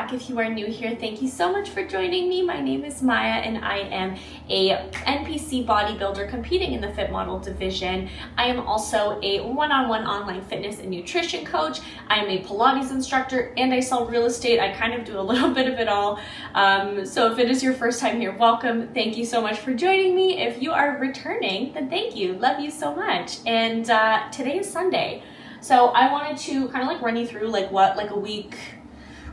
back. If you are new here, thank you so much for joining me. My name is Maya and I am a NPC bodybuilder competing in the fit model division. I am also a one-on-one online fitness and nutrition coach. I am a Pilates instructor and I sell real estate. I kind of do a little bit of it all. So if it is your first time here, welcome. Thank you so much for joining me. If you are returning, then thank you. Love you so much. And today is Sunday. So I wanted to kind of like run you through like what like a week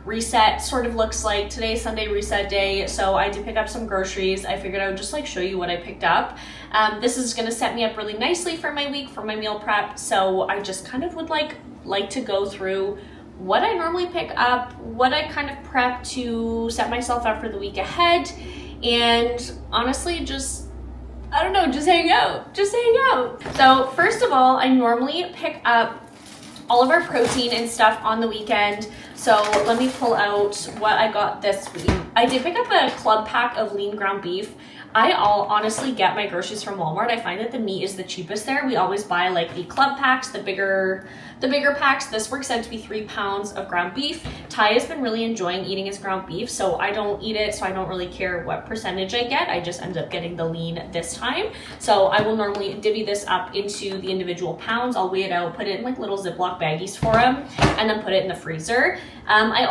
reset sort of looks like. Today is Sunday reset day, so I did pick up some groceries. I figured I would just like show you what I picked up. This is going to set me up really nicely for my week, for my meal prep. So I just kind of would like to go through what I normally pick up, what I kind of prep to set myself up for the week ahead, and honestly just I don't know, just hang out. So first of all, I normally pick up all of our protein and stuff on the weekend. So let me pull out what I got this week. I did pick up a club pack of lean ground beef. I honestly get my groceries from Walmart. I find that the meat is the cheapest there. We always buy like the club packs, the bigger packs. This works out to be 3 pounds of ground beef. Ty has been really enjoying eating his ground beef, so I don't eat it, so I don't really care what percentage I get. I just end up getting the lean this time. So I will normally divvy this up into the individual pounds. I'll weigh it out, put it in like little Ziploc baggies for him, and then put it in the freezer. I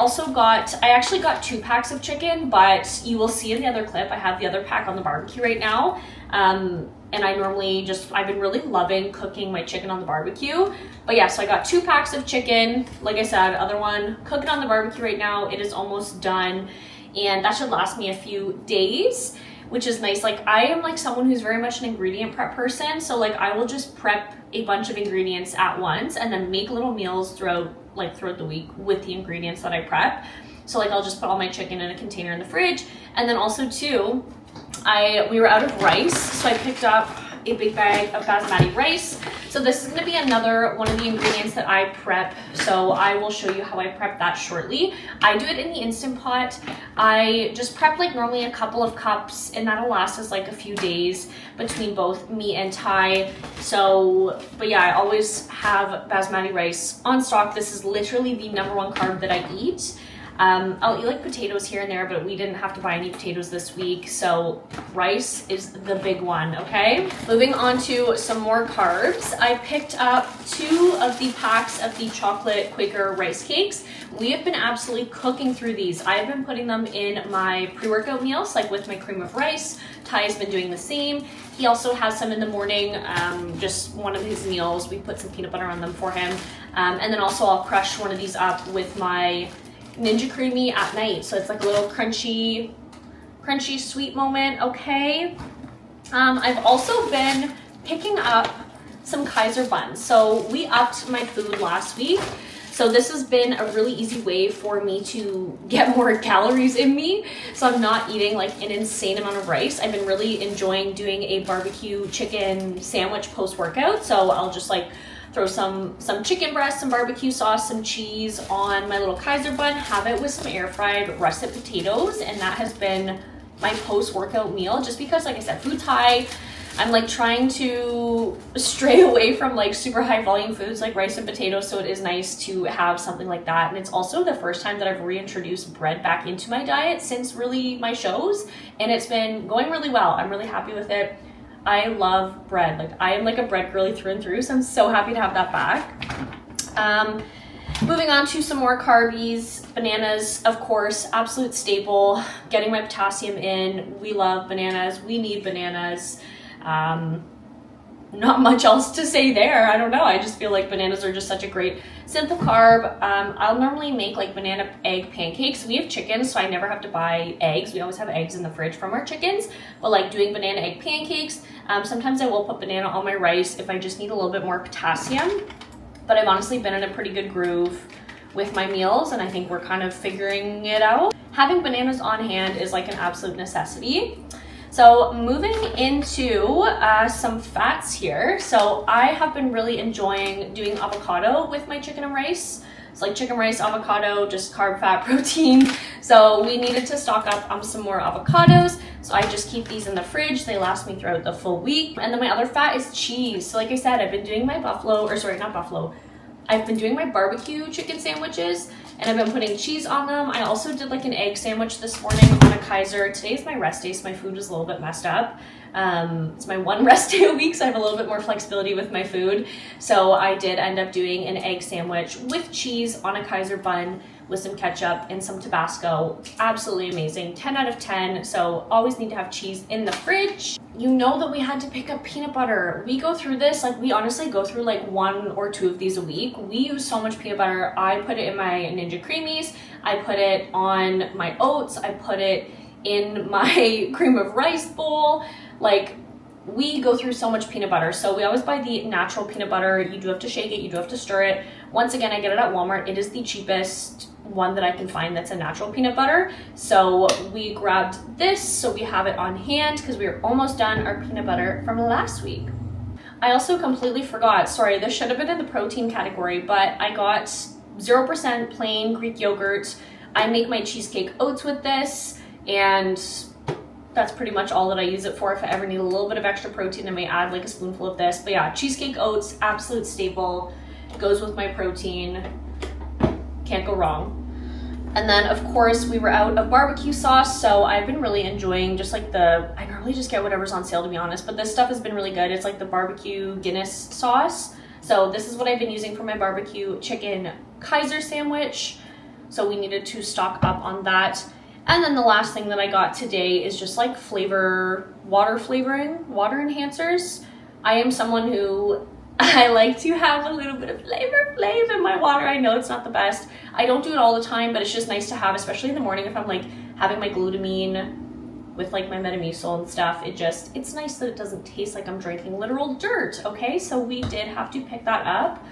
actually got 2 packs of chicken, but you will see in the other clip, I have the other pack on the barbecue right now. And I've been really loving cooking my chicken on the barbecue. But yeah, so I got 2 packs of chicken. Like I said, other one cooking on the barbecue right now. It is almost done. And that should last me a few days, which is nice. Like I am like someone who's very much an ingredient prep person. So like I will just prep a bunch of ingredients at once and then make little meals throughout the week with the ingredients that I prep. So like I'll just put all my chicken in a container in the fridge. And then also too, we were out of rice, so I picked up a big bag of basmati rice. So this is going to be another one of the ingredients that I prep. So I will show you how I prep that shortly. I do it in the Instant Pot. I just prep like normally a couple of cups, and that'll last us like a few days between both me and Ty. So, but yeah, I always have basmati rice on stock. This is literally the #1 carb that I eat. I'll eat like potatoes here and there, but we didn't have to buy any potatoes this week, so rice is the big one, okay? Moving on to some more carbs. I picked up 2 of the packs of the chocolate Quaker rice cakes. We have been absolutely cooking through these. I've been putting them in my pre-workout meals, like with my cream of rice. Ty's been doing the same. He also has some in the morning, just one of his meals. We put some peanut butter on them for him. And then also I'll crush one of these up with my Ninja Creamy at night, so it's like a little crunchy sweet moment, okay? I've also been picking up some Kaiser buns. So we upped my food last week, so this has been a really easy way for me to get more calories in me, so I'm not eating like an insane amount of rice. I've been really enjoying doing a barbecue chicken sandwich post-workout, so I'll just like throw some chicken breast, some barbecue sauce, some cheese on my little Kaiser bun, have it with some air fried russet potatoes, and that has been my post-workout meal, just because like I said, food's high. I'm like trying to stray away from like super high volume foods like rice and potatoes, so it is nice to have something like that. And it's also the first time that I've reintroduced bread back into my diet since really my shows, and it's been going really well. I'm really happy with it. I love bread. Like I am like a bread girly through and through, so I'm so happy to have that back. Moving on to some more carbies. Bananas, of course, absolute staple. Getting my potassium in. We love bananas. We need bananas. Not much else to say there. I don't know. I just feel like bananas are just such a great simple carb. I'll normally make like banana egg pancakes. We have chickens, so I never have to buy eggs. We always have eggs in the fridge from our chickens. But like doing banana egg pancakes, sometimes I will put banana on my rice if I just need a little bit more potassium. But I've honestly been in a pretty good groove with my meals, and I think we're kind of figuring it out. Having bananas on hand is like an absolute necessity. So moving into some fats here. So I have been really enjoying doing avocado with my chicken and rice. It's like chicken, rice, avocado, just carb, fat, protein. So we needed to stock up on some more avocados. So I just keep these in the fridge. They last me throughout the full week. And then my other fat is cheese. So like I said, I've been doing my I've been doing my barbecue chicken sandwiches and I've been putting cheese on them. I also did like an egg sandwich this morning on a Kaiser. Today's my rest day, so my food is a little bit messed up. It's my one rest day a week, so I have a little bit more flexibility with my food. So I did end up doing an egg sandwich with cheese on a Kaiser bun with some ketchup and some Tabasco. Absolutely amazing. 10 out of 10. So always need to have cheese in the fridge. You know that we had to pick up peanut butter. We go through this, like we honestly go through like 1 or 2 of these a week. We use so much peanut butter. I put it in my Ninja Creamies. I put it on my oats. I put it in my cream of rice bowl. Like, we go through so much peanut butter. So we always buy the natural peanut butter. You do have to shake it. You do have to stir it. Once again, I get it at Walmart. It is the cheapest one that I can find that's a natural peanut butter. So we grabbed this so we have it on hand because we are almost done our peanut butter from last week. I also completely forgot, sorry, this should have been in the protein category, but I got 0% plain Greek yogurt. I make my cheesecake oats with this, and that's pretty much all that I use it for. If I ever need a little bit of extra protein, I may add like a spoonful of this. But yeah, cheesecake oats, absolute staple. Goes with my protein. Can't go wrong. And then of course we were out of barbecue sauce, so I've been really enjoying just like I normally just get whatever's on sale, to be honest, but this stuff has been really good. It's like the barbecue Guinness sauce. So this is what I've been using for my barbecue chicken Kaiser sandwich. So we needed to stock up on that. And then the last thing that I got today is just like water enhancers. I am someone who I like to have a little bit of flavor in my water. I know it's not the best. I don't do it all the time, but it's just nice to have, especially in the morning if I'm like having my glutamine with like my Metamucil and stuff. It's nice that it doesn't taste like I'm drinking literal dirt, okay? So we did have to pick that up.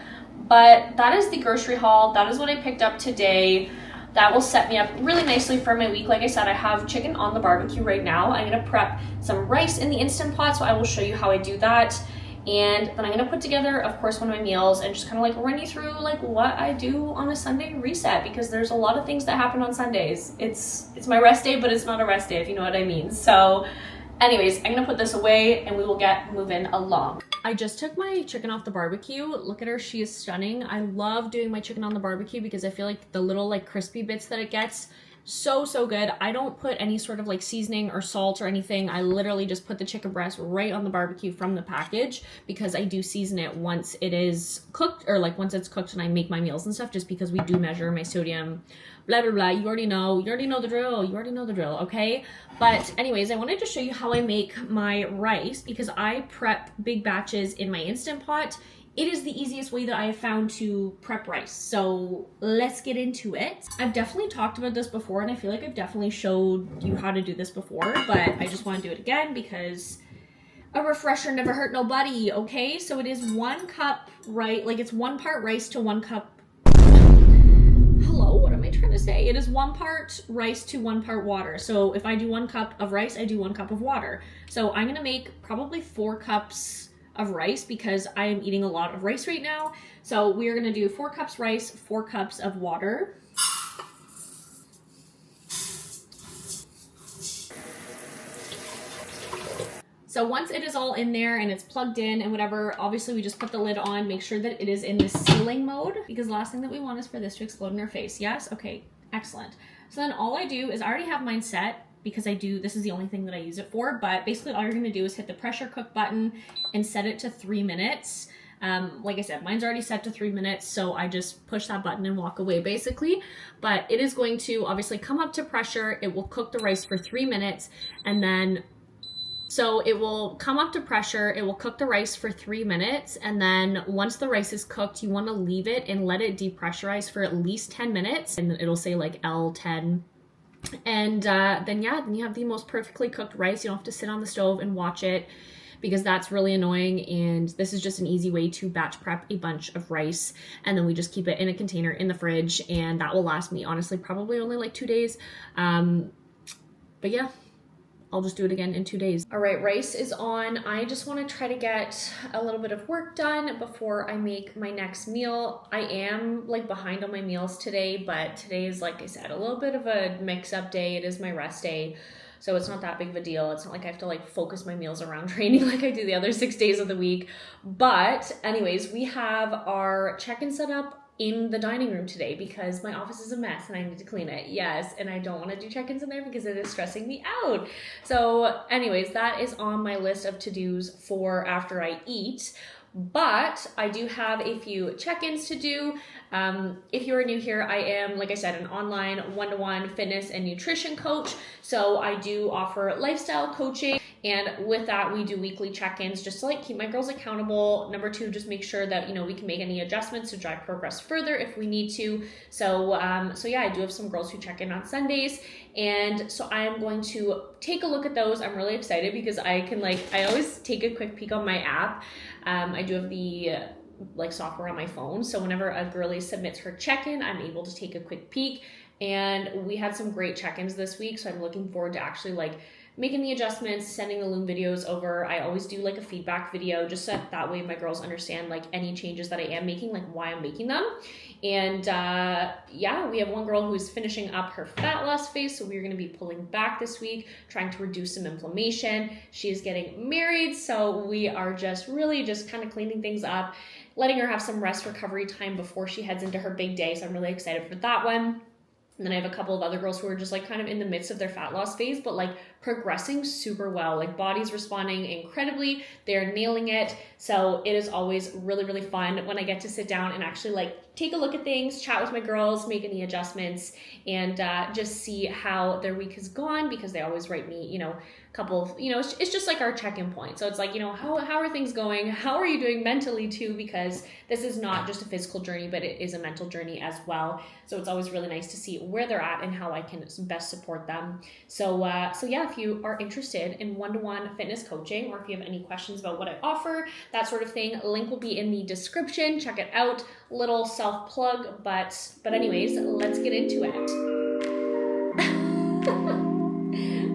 But that is the grocery haul. That is what I picked up today. That will set me up really nicely for my week. Like I said, I have chicken on the barbecue right now. I'm gonna prep some rice in the Instant Pot, so I will show you how I do that. And then I'm gonna put together, of course, one of my meals and just kind of like run you through like what I do on a Sunday reset, because there's a lot of things that happen on Sundays. It's my rest day, but it's not a rest day, if you know what I mean. So anyways, I'm gonna put this away and we will get moving along. I just took my chicken off the barbecue. Look at her, she is stunning. I love doing my chicken on the barbecue because I feel like the little like crispy bits that it gets, so good. I don't put any sort of like seasoning or salt or anything. I literally just put the chicken breast right on the barbecue from the package, because I do season it once it is cooked, or like once it's cooked and I make my meals and stuff, just because we do measure my sodium, blah blah blah. You already know the drill, okay? But anyways, I wanted to show you how I make my rice, because I prep big batches in my Instant Pot. It is the easiest way that I have found to prep rice. So let's get into it. I've definitely talked about this before, and I feel like I've definitely showed you how to do this before, but I just want to do it again because a refresher never hurt nobody, okay? So it is 1 cup rice, like it's 1 part rice to 1 cup. Hello, what am I trying to say? It is 1 part rice to 1 part water. So if I do 1 cup of rice, I do 1 cup of water. So I'm gonna make probably 4 cups of rice because I am eating a lot of rice right now. So we're gonna do 4 cups rice, 4 cups of water. So once it is all in there and it's plugged in and whatever, obviously we just put the lid on, make sure that it is in the sealing mode, because the last thing that we want is for this to explode in our face. Yes? Okay, excellent. So then all I do is I already have mine set, because this is the only thing that I use it for, but basically all you're gonna do is hit the pressure cook button and set it to 3 minutes. Like I said, mine's already set to 3 minutes, so I just push that button and walk away basically. But it is going to obviously come up to pressure, it will cook the rice for 3 minutes, and then, so it will come up to pressure, it will cook the rice for 3 minutes, and then once the rice is cooked, you wanna leave it and let it depressurize for at least 10 minutes, and it'll say like L10. And then you have the most perfectly cooked rice. You don't have to sit on the stove and watch it, because that's really annoying. And this is just an easy way to batch prep a bunch of rice, and then we just keep it in a container in the fridge, and that will last me honestly probably only like 2 days. But yeah, I'll just do it again in 2 days. All right, rice is on. I just want to try to get a little bit of work done before I make my next meal. I am like behind on my meals today, but today is, like I said, a little bit of a mix-up day. It is my rest day. So it's not that big of a deal. It's not like I have to like focus my meals around training like I do the other 6 days of the week. But anyways, we have our check-in set up in the dining room today because my office is a mess and I need to clean it. Yes, and I don't want to do check-ins in there because it is stressing me out. So anyways, that is on my list of to-dos for after I eat. But I do have a few check-ins to do. If you are new here, I am, like I said, an online one-to-one fitness and nutrition coach. So I do offer lifestyle coaching. And with that, we do weekly check-ins just to like keep my girls accountable. Number two, just make sure that, we can make any adjustments to drive progress further if we need to. So yeah, I do have some girls who check in on Sundays. And so I am going to take a look at those. I'm really excited because I always take a quick peek on my app. I do have the software on my phone. So whenever a girlie submits her check-in, I'm able to take a quick peek. And we had some great check-ins this week. So I'm looking forward to actually making the adjustments, sending the Loom videos over. I always do a feedback video just so that way my girls understand any changes that I am making, why I'm making them. And yeah, we have one girl who's finishing up her fat loss phase. So we're going to be pulling back this week, trying to reduce some inflammation. She is getting married. So we are just kind of cleaning things up, letting her have some rest recovery time before she heads into her big day. So I'm really excited for that one. And then I have a couple of other girls who are just kind of in the midst of their fat loss phase, but progressing super well. Body's responding incredibly. They're nailing it. So it is always really, really fun when I get to sit down and actually take a look at things, chat with my girls, make any adjustments, and just see how their week has gone, because they always write me, a couple of, it's just our check-in point. So it's how are things going? How are you doing mentally too? Because this is not just a physical journey, but it is a mental journey as well. So it's always really nice to see where they're at and how I can best support them. So yeah, if you are interested in one-to-one fitness coaching, or if you have any questions about what I offer, that sort of thing, link will be in the description. Check it out. Little self-plug, but anyways, let's get into it.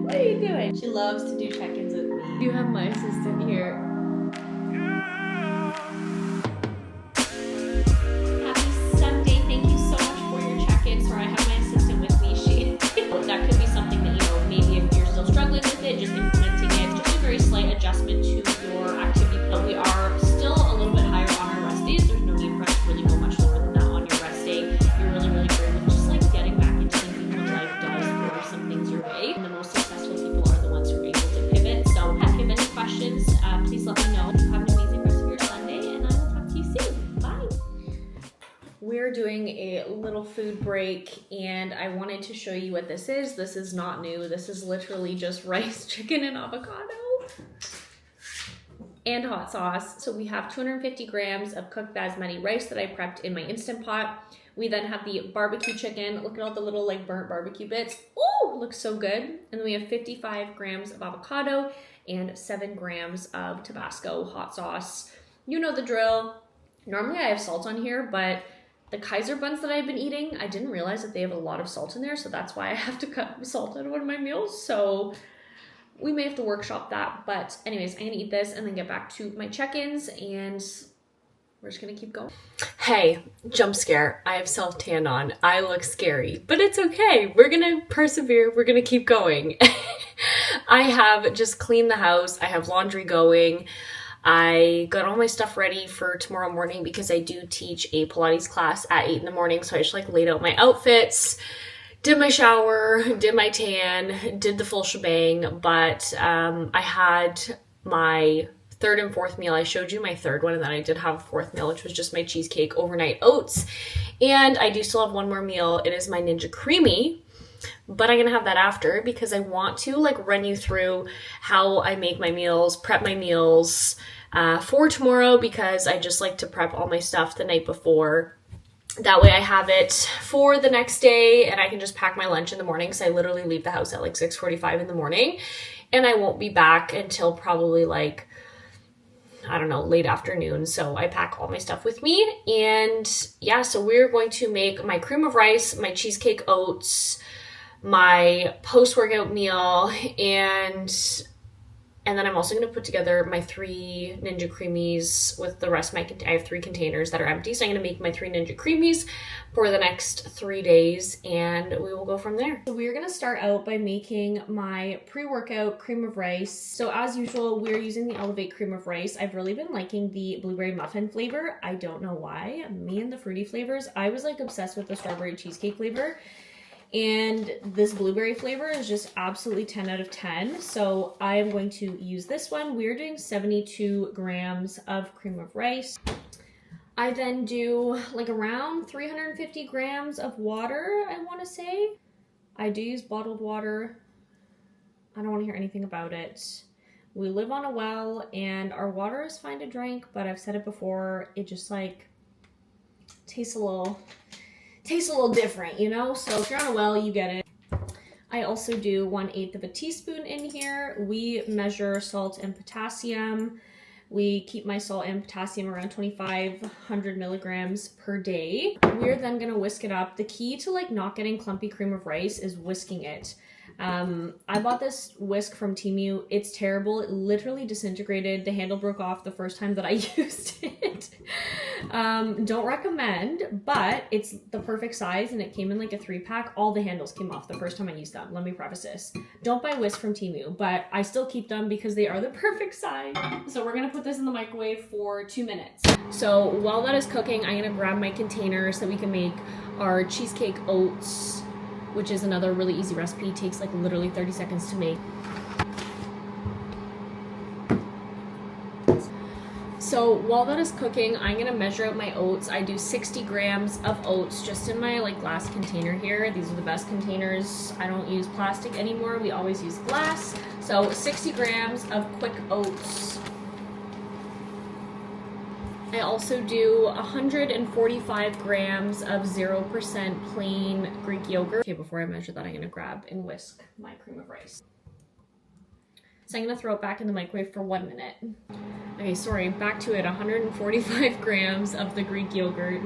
What are you doing? She loves to do check-ins with me. You have my assistant here. Happy Sunday. Thank you so much for your check-in. Sorry, I have my assistant with me. That could be something that, maybe if you're still struggling with it, just implementing it, just a very slight adjustment to your activity. But we are still a little bit higher on our rest days. There's no need for us to really go much lower than that on your rest day. You're really, really great with just getting back into thinking what life does, throw some things your way. And the most successful people are the ones who are able to pivot. So if you have any questions, please let me know. Have an amazing rest of your Sunday, and I will talk to you soon. Bye. We're doing a little food break, and I wanted to show you what this is. This is not new. This is literally just rice, chicken, and avocado and hot sauce. So we have 250 grams of cooked basmati rice that I prepped in my Instant Pot. We then have the barbecue chicken. Look at all the little burnt barbecue bits. Ooh, looks so good. And then we have 55 grams of avocado and 7 grams of Tabasco hot sauce. You know the drill. Normally I have salt on here, but the Kaiser buns that I've been eating, I didn't realize that they have a lot of salt in there. So that's why I have to cut salt out of one of my meals. So we may have to workshop that. But anyways, I'm going to eat this and then get back to my check-ins, and we're just going to keep going. Hey, jump scare. I have self-tan on. I look scary, but it's okay. We're going to persevere. We're going to keep going. I have just cleaned the house. I have laundry going. I got all my stuff ready for tomorrow morning because I do teach a Pilates class at 8 in the morning. So I just laid out my outfits, did my shower, did my tan, did the full shebang. But I had my third and fourth meal. I showed you my third one, and then I did have a fourth meal, which was just my cheesecake overnight oats. And I do still have one more meal. It is my Ninja Creamy, but I'm gonna have that after because I want to run you through how I make my meals, prep my meals for tomorrow, because I just like to prep all my stuff the night before. That way I have it for the next day, and I can just pack my lunch in the morning, because I literally leave the house at 6:45 in the morning, and I won't be back until probably late afternoon. So I pack all my stuff with me. And yeah, so we're going to make my cream of rice, my cheesecake oats, my post-workout meal, and And then I'm also going to put together my 3 Ninja Creamies with the rest of my, I have 3 containers that are empty. So I'm going to make my 3 Ninja Creamies for the next 3 days and we will go from there. So we're going to start out by making my pre-workout cream of rice. So as usual, we're using the Elevate cream of rice. I've really been liking the blueberry muffin flavor. I don't know why. Me and the fruity flavors. I was like obsessed with the strawberry cheesecake flavor. And this blueberry flavor is just absolutely 10 out of 10. So I am going to use this one. We're doing 72 grams of cream of rice. I then do like around 350 grams of water, I want to say. I do use bottled water. I don't want to hear anything about it. We live on a well and our water is fine to drink, but I've said it before, it just like tastes a little different, you know? So if you're on a well, you get it. I also do 1/8 of a teaspoon in here. We measure salt and potassium. We keep my salt and potassium around 2,500 milligrams per day. We're then gonna whisk it up. The key to like not getting clumpy cream of rice is whisking it. I bought this whisk from Temu. It's terrible. It literally disintegrated. The handle broke off the first time that I used it. Don't recommend, but it's the perfect size and it came in like a 3-pack. All the handles came off the first time I used them. Let me preface this. Don't buy whisk from Temu, but I still keep them because they are the perfect size. So we're gonna put this in the microwave for 2 minutes. So while that is cooking, I'm gonna grab my container so we can make our cheesecake oats, which is another really easy recipe. It takes like literally 30 seconds to make. So while that is cooking, I'm gonna measure out my oats. I do 60 grams of oats just in my like glass container here. These are the best containers. I don't use plastic anymore. We always use glass. So 60 grams of quick oats. I also do 145 grams of 0% plain Greek yogurt. Okay, before I measure that, I'm gonna grab and whisk my cream of rice. So I'm gonna throw it back in the microwave for 1 minute. Okay, sorry, back to it, 145 grams of the Greek yogurt.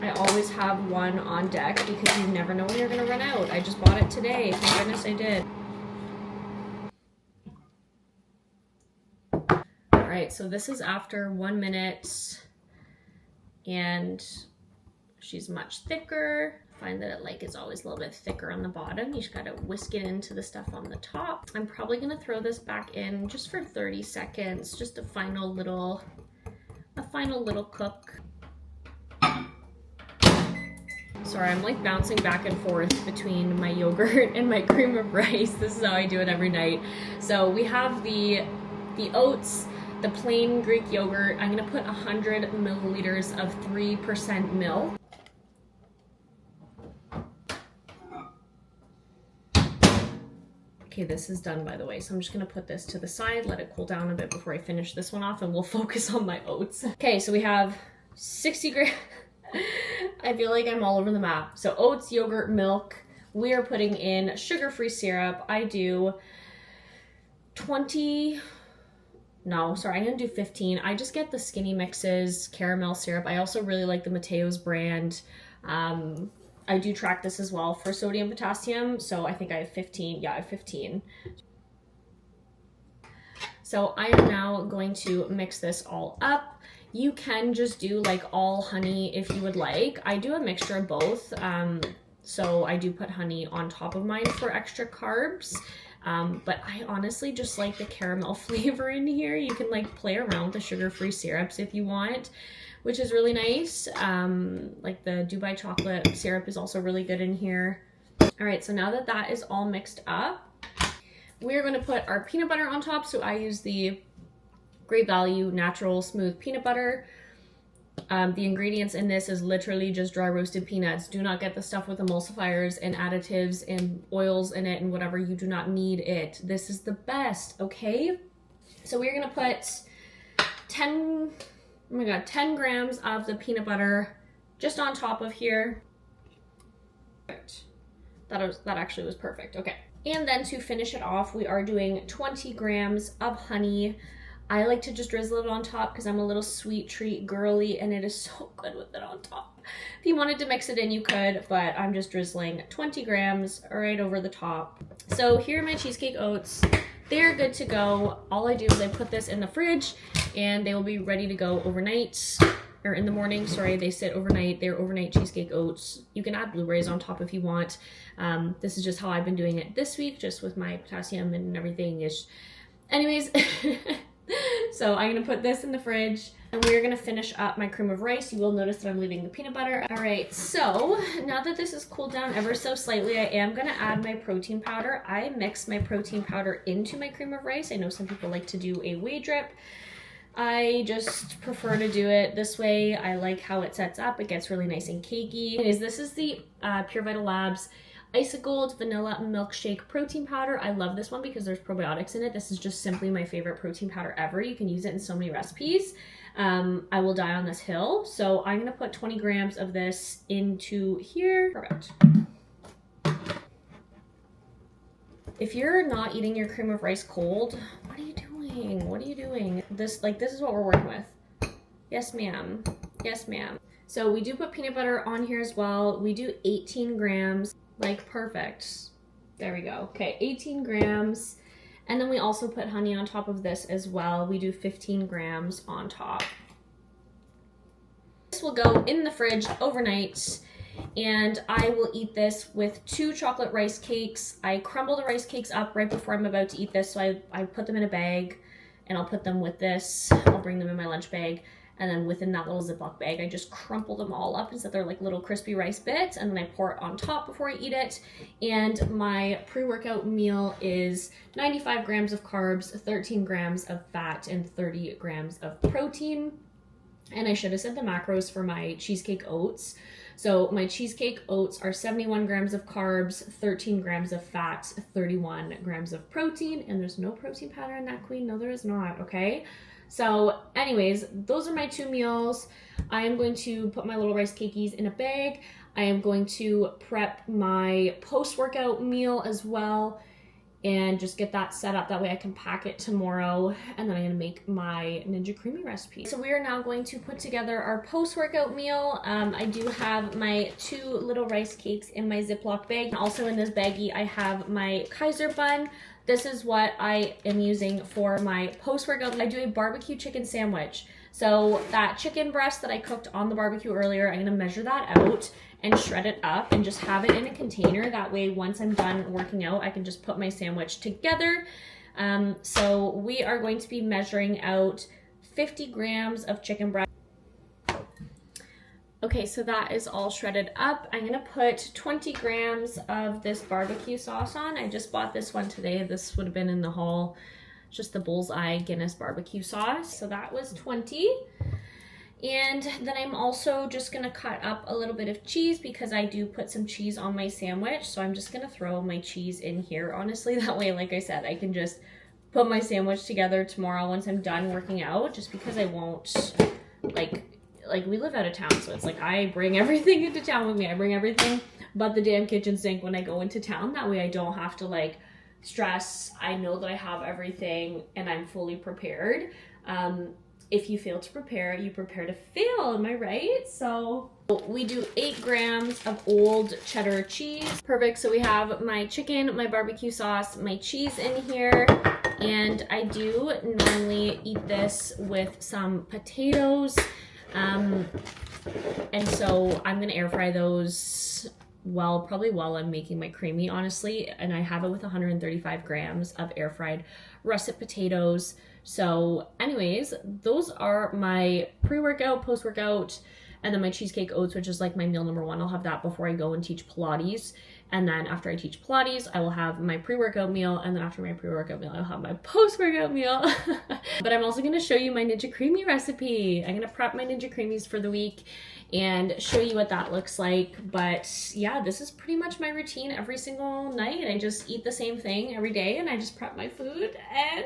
I always have one on deck because you never know when you're gonna run out. I just bought it today, thank goodness I did. All right, so this is after 1 minute and she's much thicker. Find that it like is always a little bit thicker on the bottom. You just gotta whisk it into the stuff on the top. I'm probably gonna throw this back in just for 30 seconds, just a final little cook. Sorry, I'm like bouncing back and forth between my yogurt and my cream of rice. This is how I do it every night. So we have the oats, the plain Greek yogurt. I'm gonna put 100 milliliters of 3% milk. Okay, this is done by the way, so I'm just gonna put this to the side, let it cool down a bit before I finish this one off, and we'll focus on my oats. Okay, so we have 60 grams. I feel like I'm all over the map. So oats, yogurt, milk. We are putting in sugar-free syrup. I do 20, no, sorry, I'm gonna do 15. I just get the Skinny Mixes caramel syrup. I also really like the Mateo's brand. I do track this as well for sodium potassium, so I think I have 15. Yeah, I have 15. So I am now going to mix this all up. You can just do like all honey if you would like. I do a mixture of both. So I do put honey on top of mine for extra carbs. But I honestly just like the caramel flavor in here. You can like play around with the sugar-free syrups if you want, which is really nice. Like the Dubai chocolate syrup is also really good in here. All right, so now that that is all mixed up, we're gonna put our peanut butter on top. So I use the Great Value Natural Smooth Peanut Butter. The ingredients in this is literally just dry roasted peanuts. Do not get the stuff with emulsifiers and additives and oils in it and whatever. You do not need it. This is the best, okay? So we're gonna put 10 grams of the peanut butter just on top of here. Perfect. That actually was perfect, okay. And then to finish it off, we are doing 20 grams of honey. I like to just drizzle it on top because I'm a little sweet treat girly, and it is so good with it on top. If you wanted to mix it in, you could, but I'm just drizzling 20 grams right over the top. So here are my cheesecake oats. They're good to go. All I do is I put this in the fridge and they will be ready to go overnight, or in the morning, sorry. They sit overnight. They're overnight cheesecake oats. You can add blueberries on top if you want. This is just how I've been doing it this week, just with my potassium and everything ish. Anyways, so I'm gonna put this in the fridge and we're gonna finish up my cream of rice. You will notice that I'm leaving the peanut butter. All right, so now that this has cooled down ever so slightly, I am gonna add my protein powder. I mix my protein powder into my cream of rice. I know some people like to do a whey drip. I just prefer to do it this way. I like how it sets up. It gets really nice and cakey. Anyways, this is the Pure Vital Labs Ice-Gold Vanilla Milkshake Protein Powder. I love this one because there's probiotics in it. This is just simply my favorite protein powder ever. You can use it in so many recipes. I will die on this hill. So I'm gonna put 20 grams of this into here. Perfect. If you're not eating your cream of rice cold, what are you doing? What are you doing? This is what we're working with. Yes, ma'am. Yes, ma'am. So we do put peanut butter on here as well. We do 18 grams. Like, perfect. There we go. Okay, 18 grams. And then we also put honey on top of this as well. We do 15 grams on top. This will go in the fridge overnight, and I will eat this with 2 chocolate rice cakes. I crumble the rice cakes up right before I'm about to eat this, so I put them in a bag, and I'll put them with this. I'll bring them in my lunch bag. And then within that little Ziploc bag, I just crumple them all up so they're like little crispy rice bits. And then I pour it on top before I eat it. And my pre-workout meal is 95 grams of carbs, 13 grams of fat, and 30 grams of protein. And I should have said the macros for my cheesecake oats. So my cheesecake oats are 71 grams of carbs, 13 grams of fat, 31 grams of protein. And there's no protein powder in that, queen. No, there is not, okay? So anyways, those are my 2 meals. I am going to put my little rice cakeys in a bag. I am going to prep my post-workout meal as well and just get that set up. That way I can pack it tomorrow. And then I'm gonna make my Ninja Creamy recipe. So we are now going to put together our post-workout meal. I do have my 2 little rice cakes in my Ziploc bag. And also in this baggie, I have my Kaiser bun. This is what I am using for my post-workout. I do a barbecue chicken sandwich. So that chicken breast that I cooked on the barbecue earlier, I'm gonna measure that out and shred it up and just have it in a container. That way, once I'm done working out, I can just put my sandwich together. So we are going to be measuring out 50 grams of chicken breast. Okay, so that is all shredded up. I'm gonna put 20 grams of this barbecue sauce on. I just bought this one today. This would have been in the haul, just the Bullseye Guinness barbecue sauce. So that was 20. And then I'm also just gonna cut up a little bit of cheese because I do put some cheese on my sandwich. So I'm just gonna throw my cheese in here, honestly. That way, like I said, I can just put my sandwich together tomorrow once I'm done working out, just because I won't, like we live out of town, so it's like I bring everything into town with me. I bring everything but the damn kitchen sink when I go into town. That way I don't have to like stress. I know that I have everything and I'm fully prepared. If you fail to prepare, you prepare to fail, am I right? So we do 8 grams of old cheddar cheese. Perfect, so we have my chicken, my barbecue sauce, my cheese in here. And I do normally eat this with some potatoes. And so I'm gonna air fry those probably while I'm making my creamy, honestly. And I have it with 135 grams of air fried russet potatoes. So anyways, those are my pre-workout, post-workout, and then my cheesecake oats, which is like my meal number 1. I'll have that before I go and teach Pilates. And then after I teach Pilates, I will have my pre-workout meal. And then after my pre-workout meal, I'll have my post-workout meal. But I'm also going to show you my Ninja Creamy recipe. I'm going to prep my Ninja Creamies for the week and show you what that looks like. But yeah, this is pretty much my routine every single night. I just eat the same thing every day and I just prep my food. And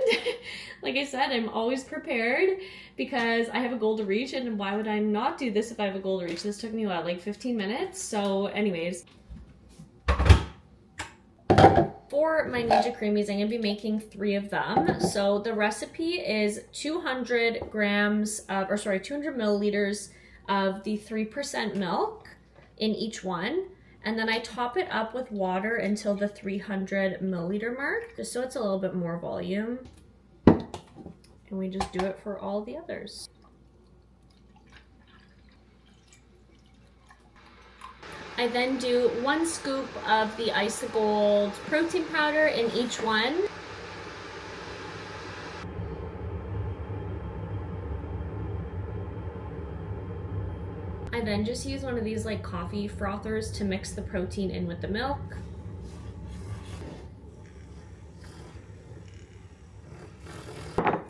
like I said, I'm always prepared because I have a goal to reach. And why would I not do this if I have a goal to reach? This took me, what, like 15 minutes? So anyways, for my Ninja Creamies, I'm gonna be making 3 of them. So the recipe is 200 milliliters of the 3% milk in each one. And then I top it up with water until the 300 milliliter mark, just so it's a little bit more volume. And we just do it for all the others. I then do 1 scoop of the Isogold protein powder in each one. I then just use one of these like coffee frothers to mix the protein in with the milk.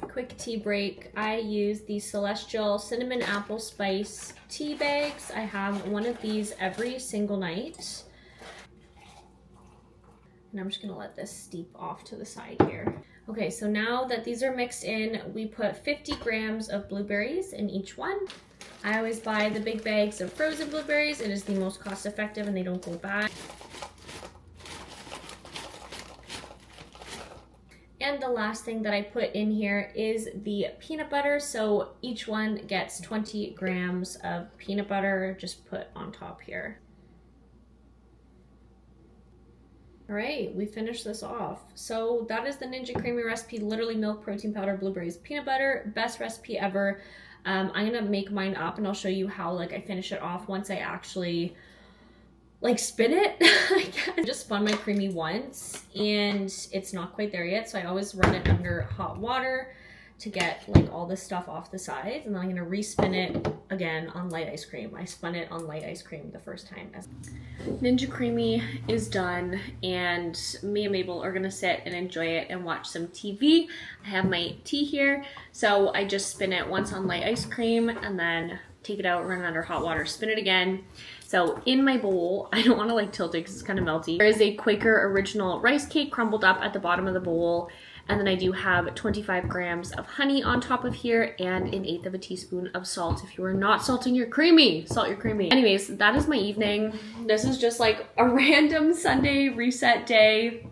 Quick tea break. I use the Celestial Cinnamon Apple Spice tea bags. I have one of these every single night. And I'm just gonna let this steep off to the side here. Okay, so now that these are mixed in, we put 50 grams of blueberries in each one. I always buy the big bags of frozen blueberries. It is the most cost effective and they don't go bad. And the last thing that I put in here is the peanut butter. So each one gets 20 grams of peanut butter, just put on top here. All right, we finished this off. So that is the Ninja Creamy recipe, literally milk, protein powder, blueberries, peanut butter, best recipe ever. I'm gonna make mine up and I'll show you how like I finish it off once I actually like spin it. I just spun my creamy once and it's not quite there yet, so I always run it under hot water to get like all this stuff off the sides, and then I'm gonna respin it again on light ice cream. I spun it on light ice cream the first time. Ninja Creamy is done and me and Mabel are gonna sit and enjoy it and watch some TV. I have my tea here, so I just spin it once on light ice cream and then take it out, run it under hot water, spin it again. So in my bowl, I don't want to like tilt it because it's kind of melty. There is a Quaker Original rice cake crumbled up at the bottom of the bowl. And then I do have 25 grams of honey on top of here and 1/8 of a teaspoon of salt. If you are not salting your creamy, salt your creamy. Anyways, that is my evening. This is just like a random Sunday reset day.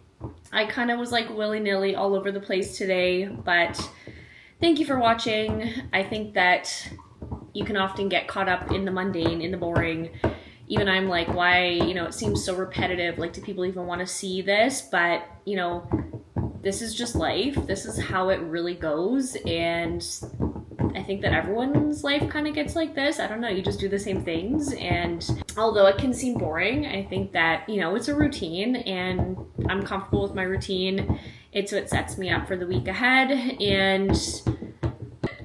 I kind of was like willy-nilly all over the place today, but thank you for watching. I think that you can often get caught up in the mundane, in the boring. Even I'm like, why, you know, it seems so repetitive. Like, do people even want to see this? But, you know, this is just life. This is how it really goes. And I think that everyone's life kind of gets like this. I don't know, you just do the same things. And although it can seem boring, I think that, you know, it's a routine and I'm comfortable with my routine. It's what sets me up for the week ahead. And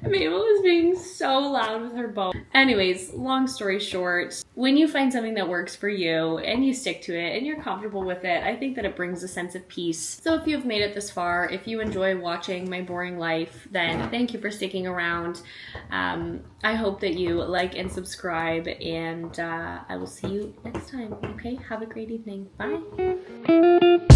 Mabel is being so loud with her bone. Anyways, long story short, when you find something that works for you and you stick to it and you're comfortable with it, I think that it brings a sense of peace. So if you've made it this far, if you enjoy watching my boring life, then thank you for sticking around. I hope that you like and subscribe, and I will see you next time. Okay, have a great evening. Bye.